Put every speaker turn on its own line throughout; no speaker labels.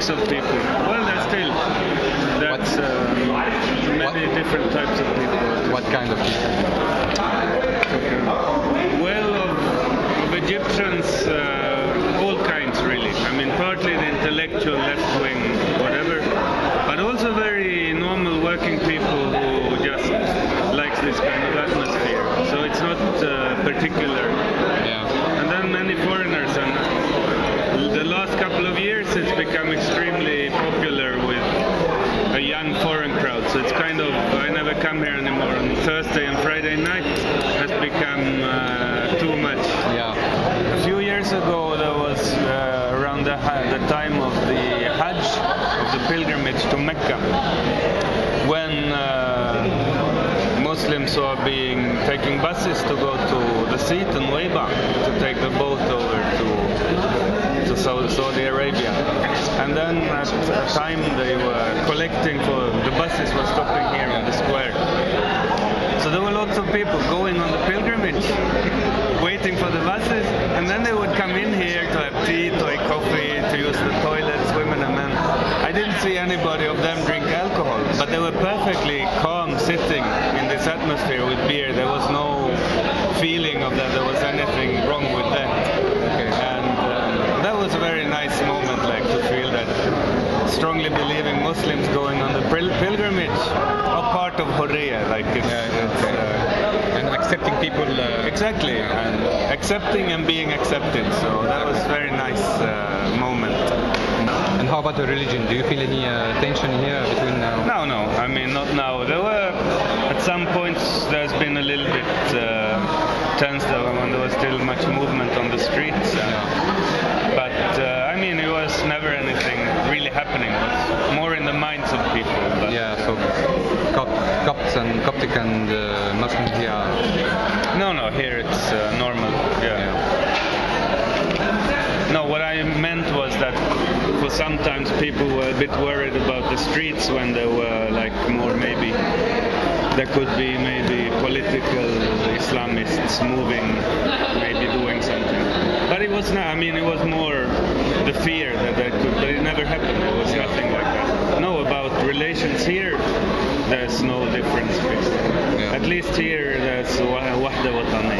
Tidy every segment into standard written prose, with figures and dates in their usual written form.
types of people. Well, there's still many different types of people.
What kind of people?
Well, of Egyptians, all kinds really. I mean, partly the intellectual left-wing, whatever, but also very normal working people who just likes this kind of atmosphere. So it's not particular.
Yeah.
And then many foreigners, and the last couple of years it's become extremely popular with a young foreign crowd. So it's kind of, I never come here anymore on Thursday and Friday night has become too much.
Yeah.
A few years ago there was around the time of the Hajj, of the pilgrimage to Mecca, when Muslims were taking buses to go to the seat in Nuweiba to take the boat over to Saudi Arabia. And then at a time they were collecting for the buses were stopping here on the square. So there were lots of people going on the pilgrimage, waiting for the buses, and then they would come in here to have tea, to have coffee, to use the toilets, women and men. I didn't see anybody of them drink alcohol, but they were perfectly calm sitting in this atmosphere with beer. There was no feeling of that there was anything wrong with them.
Okay.
And that was a very nice moment, like to feel that strongly believing Muslims going on the pilgrimage are part of Hurriya, like
and accepting people.
Exactly, and accepting and being accepted. So that was a very nice moment.
And how about the religion? Do you feel any tension here between?
No. I mean, not now. There were at some points. There's been a little bit tense when there was still much movement on the streets. But I mean, it was never anything really happening. It was more in the minds of people. But,
yeah. So Copts and Coptic and Muslims here.
No. Here it's normal. Yeah. No, what I meant was that for sometimes people were a bit worried about the streets when there were like more maybe there could be maybe political Islamists moving, maybe doing something. But it was not, I mean, it was more the fear that could, but it never happened. There was nothing like that. No, about relations here, there's no difference.
Yeah.
At least here, there's wahda watani.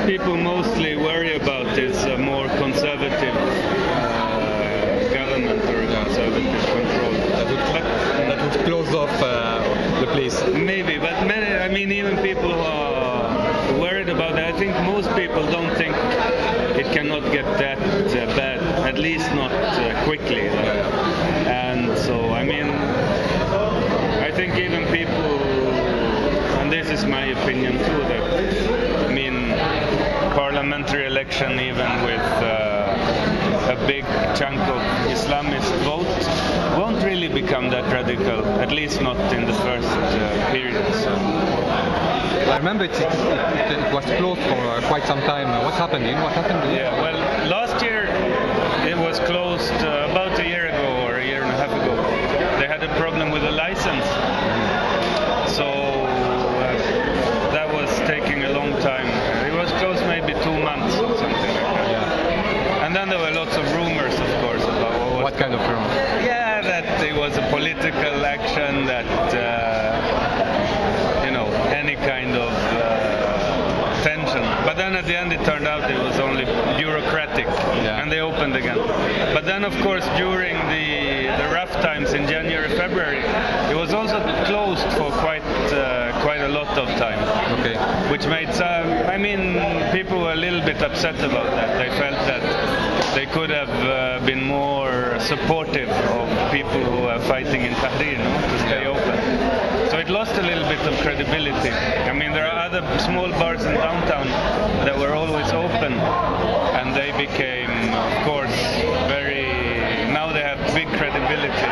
People mostly worry about is a more conservative government or conservative control.
That would close off the place.
Maybe, but I mean, even people who are worried about that, I think most people don't think it cannot get that bad, at least not quickly. And so, I mean, I think even people, and this is my opinion too, that, I mean, parliamentary election, even with a big chunk of Islamist vote, won't really become that radical, at least not in the first period. So.
I remember it was closed for quite some time. What happened? What happened?
Yeah, well, last year it was closed about a year ago or a year and a half ago. They had a problem with the license. So that was taking a long time. It was closed maybe 2 months or something like that.
Yeah.
And then there were lots of rumors, of course, about
what kind of rumors?
Yeah, that it was a political action, that any kind of tension. But then at the end it turned out it was only bureaucratic, and they opened again. But then, of course, during the rough times in January, February, it was also closed for quite a lot of time.
Okay.
Which made I mean, people were a little bit upset about that. They felt that they could have been more supportive of people who are fighting in Tahrir, to stay open. So it lost a little bit of credibility. I mean, there are other small bars in downtown that were always open, and they became, of course, now they have big credibility.